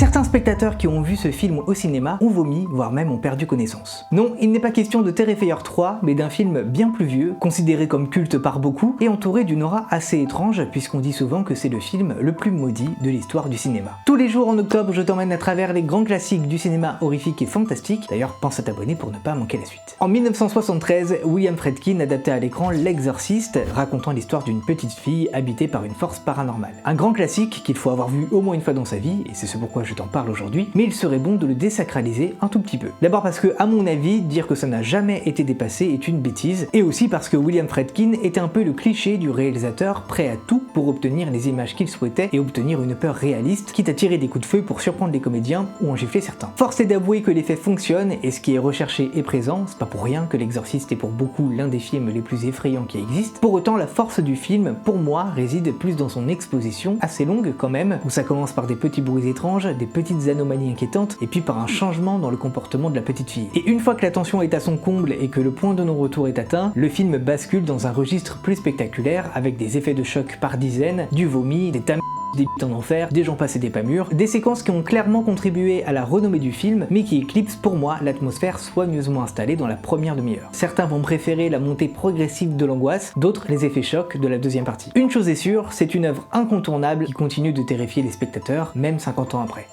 Certains spectateurs qui ont vu ce film au cinéma ont vomi, voire même ont perdu connaissance. Non, il n'est pas question de Terrifier 3, mais d'un film bien plus vieux, considéré comme culte par beaucoup, et entouré d'une aura assez étrange, puisqu'on dit souvent que c'est le film le plus maudit de l'histoire du cinéma. Tous les jours en octobre, je t'emmène à travers les grands classiques du cinéma horrifique et fantastique. D'ailleurs, pense à t'abonner pour ne pas manquer la suite. En 1973, William Friedkin adaptait à l'écran L'Exorciste, racontant l'histoire d'une petite fille habitée par une force paranormale. Un grand classique qu'il faut avoir vu au moins une fois dans sa vie, et c'est ce pourquoi je t'en parle aujourd'hui, mais il serait bon de le désacraliser un tout petit peu. D'abord parce que, à mon avis, dire que ça n'a jamais été dépassé est une bêtise, et aussi parce que William Friedkin était un peu le cliché du réalisateur prêt à tout pour obtenir les images qu'il souhaitait et obtenir une peur réaliste, quitte à tirer des coups de feu pour surprendre les comédiens ou en gifler certains. Force est d'avouer que l'effet fonctionne, et ce qui est recherché est présent, c'est pas pour rien que L'Exorciste est pour beaucoup l'un des films les plus effrayants qui existent. Pour autant, la force du film, pour moi, réside plus dans son exposition, assez longue quand même, où ça commence par des petits bruits étranges, des petites anomalies inquiétantes, et puis par un changement dans le comportement de la petite fille. Et une fois que la tension est à son comble et que le point de non-retour est atteint, le film bascule dans un registre plus spectaculaire, avec des effets de choc par dizaines, du vomi, des des bites en enfer, des gens passés des pas mûrs, des séquences qui ont clairement contribué à la renommée du film, mais qui éclipsent pour moi l'atmosphère soigneusement installée dans la première demi-heure. Certains vont préférer la montée progressive de l'angoisse, d'autres les effets chocs de la deuxième partie. Une chose est sûre, c'est une œuvre incontournable qui continue de terrifier les spectateurs, même 50 ans après.